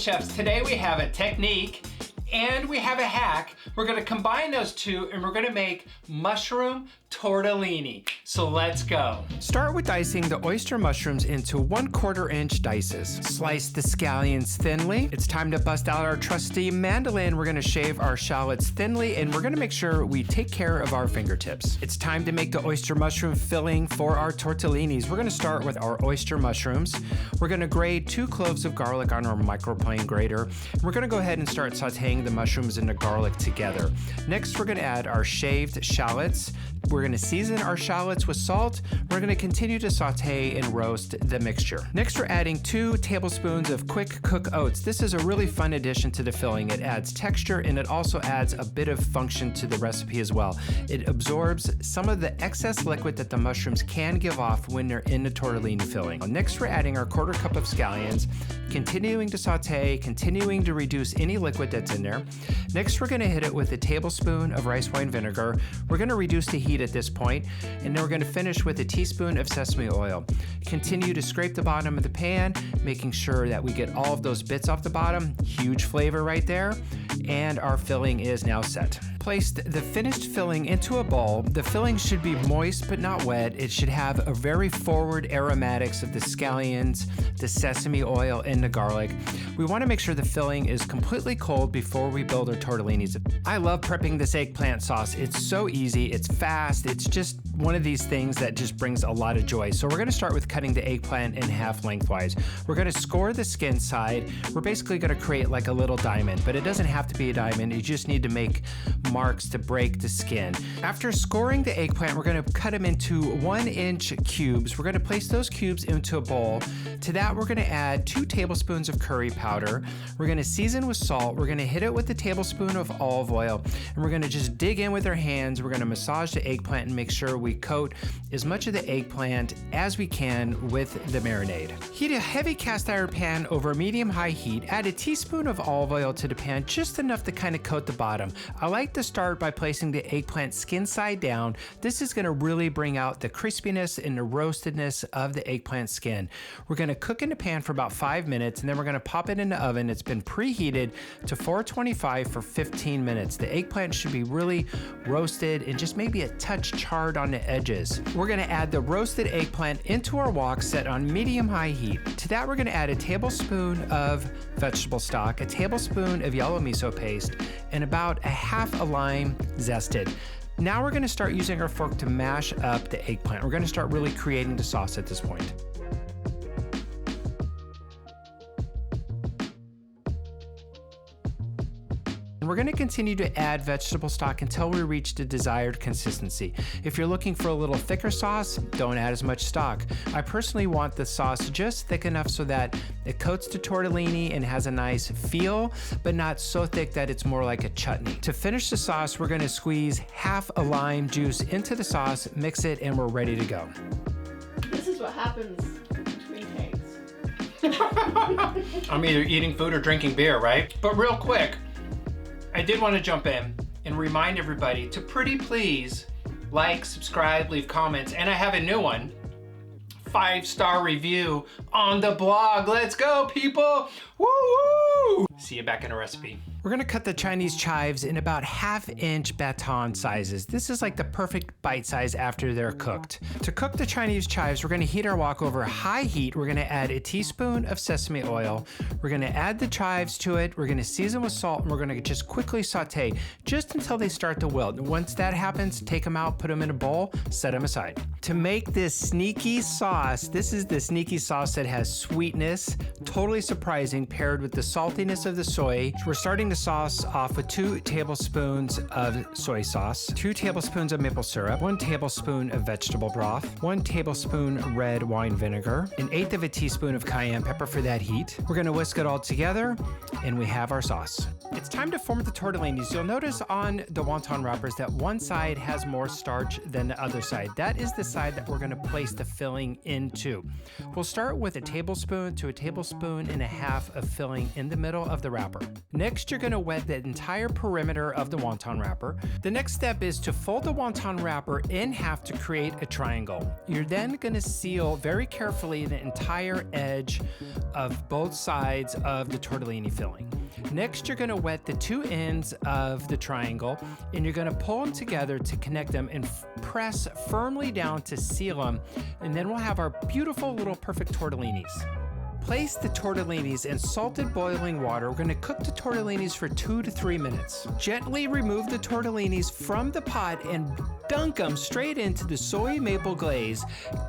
chefs, today we have a technique and we have a hack. We're gonna combine those two and we're gonna make mushroom tortellini. So let's go. Start with dicing the oyster mushrooms into 1/4 inch dices. Slice the scallions thinly. It's time to bust out our trusty mandolin. We're gonna shave our shallots thinly and we're gonna make sure we take care of our fingertips. It's time to make the oyster mushroom filling for our tortellinis. We're gonna start with our oyster mushrooms. We're gonna grate 2 cloves of garlic on our microplane grater. We're gonna go ahead and start sauteing the mushrooms and the garlic together. Next, we're gonna add our shaved shallots. We're gonna season our shallots with salt. We're gonna continue to saute and roast the mixture. Next, we're adding 2 tablespoons of quick cook oats. This is a really fun addition to the filling. It adds texture and it also adds a bit of function to the recipe as well. It absorbs some of the excess liquid that the mushrooms can give off when they're in the tortellini filling. Next, we're adding our 1/4 cup of scallions, continuing to saute, continuing to reduce any liquid that's in there. Next, we're gonna hit it with a tablespoon of rice wine vinegar. We're gonna reduce the heat at this point, and then we're gonna finish with a teaspoon of sesame oil. Continue to scrape the bottom of the pan, making sure that we get all of those bits off the bottom. Huge flavor right there. And our filling is now set. Place the finished filling into a bowl. The filling should be moist but not wet. It should have a very forward aromatics of the scallions, the sesame oil, and the garlic. We want to make sure the filling is completely cold before we build our tortellinis. I love prepping this eggplant sauce. It's so easy, it's fast, it's just one of these things that just brings a lot of joy. So we're gonna start with cutting the eggplant in half lengthwise. We're gonna score the skin side. We're basically gonna create like a little diamond, but it doesn't have to be a diamond. You just need to make marks to break the skin. After scoring the eggplant, we're gonna cut them into 1-inch cubes. We're gonna place those cubes into a bowl. To that, we're gonna add 2 tablespoons of curry powder. We're gonna season with salt. We're gonna hit it with a tablespoon of olive oil, and we're gonna just dig in with our hands. We're gonna massage the eggplant and make sure we coat as much of the eggplant as we can with the marinade. Heat a heavy cast iron pan over medium-high heat. Add a teaspoon of olive oil to the pan, just enough to kind of coat the bottom. I like to start by placing the eggplant skin side down. This is gonna really bring out the crispiness and the roastedness of the eggplant skin. We're gonna cook in the pan for about 5 minutes, and then we're gonna pop it in the oven. It's been preheated to 425 for 15 minutes. The eggplant should be really roasted and just maybe a touch charred on the edges. We're gonna add the roasted eggplant into our wok set on medium-high heat. To that, we're gonna add a tablespoon of vegetable stock, a tablespoon of yellow miso paste, and about a half a lime zested. Now we're gonna start using our fork to mash up the eggplant. We're gonna start really creating the sauce at this point. We're gonna continue to add vegetable stock until we reach the desired consistency. If you're looking for a little thicker sauce, don't add as much stock. I personally want the sauce just thick enough so that it coats the tortellini and has a nice feel, but not so thick that it's more like a chutney. To finish the sauce, we're gonna squeeze half a lime juice into the sauce, mix it, and we're ready to go. This is what happens between takes. I'm either eating food or drinking beer, right? But real quick, I did want to jump in and remind everybody to pretty please like, subscribe, leave comments, and I have a new one, 5-star review on the blog. Let's go, people! Woo! See you back in a recipe. We're gonna cut the Chinese chives in about 1/2-inch baton sizes. This is like the perfect bite size after they're cooked. To cook the Chinese chives, we're gonna heat our wok over high heat. We're gonna add a teaspoon of sesame oil. We're gonna add the chives to it. We're gonna season with salt, and we're gonna just quickly saute just until they start to wilt. Once that happens, take them out, put them in a bowl, set them aside. To make this sneaky sauce, this is the sneaky sauce that has sweetness, totally surprising, paired with the saltiness of the soy. We're starting the sauce off with 2 tablespoons of soy sauce, 2 tablespoons of maple syrup, 1 tablespoon of vegetable broth, 1 tablespoon red wine vinegar, 1/8 of a teaspoon of cayenne pepper for that heat. We're gonna whisk it all together, and we have our sauce. It's time to form the tortellinis. You'll notice on the wonton wrappers that one side has more starch than the other side. That is the side that we're gonna place the filling into. We'll start with a tablespoon to a tablespoon and a half of filling in the middle of of the wrapper. Next, you're gonna wet the entire perimeter of the wonton wrapper. The next step is to fold the wonton wrapper in half to create a triangle. You're then gonna seal very carefully the entire edge of both sides of the tortellini filling. Next, you're gonna wet the two ends of the triangle and you're gonna pull them together to connect them and press firmly down to seal them. And then we'll have our beautiful little perfect tortellinis. Place the tortellinis in salted boiling water. We're gonna cook the tortellinis for 2 to 3 minutes. Gently remove the tortellinis from the pot and dunk them straight into the soy maple glaze.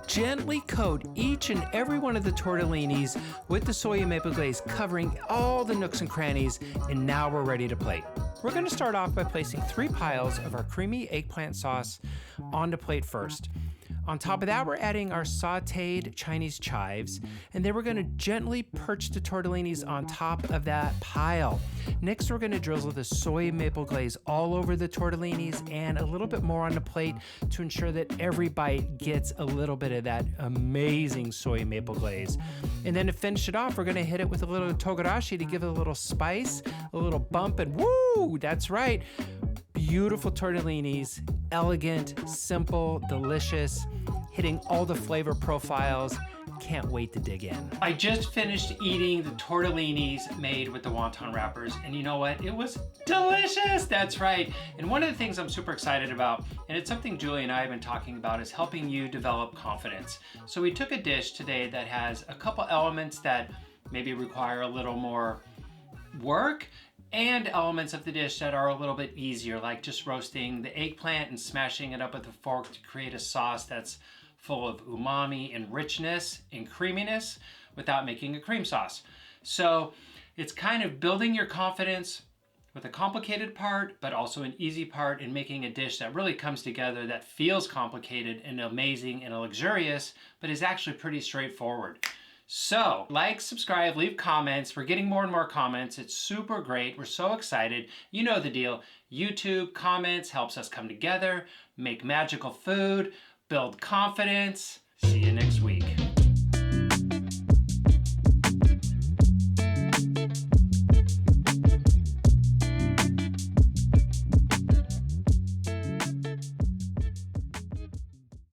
Gently coat each and every one of the tortellinis with the soy maple glaze, covering all the nooks and crannies, and now we're ready to plate. We're gonna start off by placing 3 piles of our creamy eggplant sauce on the plate first. On top of that, we're adding our sauteed Chinese chives, and then we're gonna gently perch the tortellinis on top of that pile. Next, we're gonna drizzle the soy maple glaze all over the tortellinis and a little bit more on the plate to ensure that every bite gets a little bit of that amazing soy maple glaze. And then to finish it off, we're gonna hit it with a little togarashi to give it a little spice, a little bump, and woo, that's right. Beautiful tortellinis, elegant, simple, delicious, hitting all the flavor profiles. Can't wait to dig in. I just finished eating the tortellinis made with the wonton wrappers, and you know what? It was delicious, that's right. And one of the things I'm super excited about, and it's something Julie and I have been talking about, is helping you develop confidence. So we took a dish today that has a couple elements that maybe require a little more work, and elements of the dish that are a little bit easier, like just roasting the eggplant and smashing it up with a fork to create a sauce that's full of umami and richness and creaminess without making a cream sauce. So it's kind of building your confidence with a complicated part, but also an easy part in making a dish that really comes together, that feels complicated and amazing and luxurious, but is actually pretty straightforward. So, like, subscribe, leave comments. We're getting more and more comments. It's super great. We're so excited. You know the deal. YouTube comments helps us come together, make magical food, build confidence. See you next week.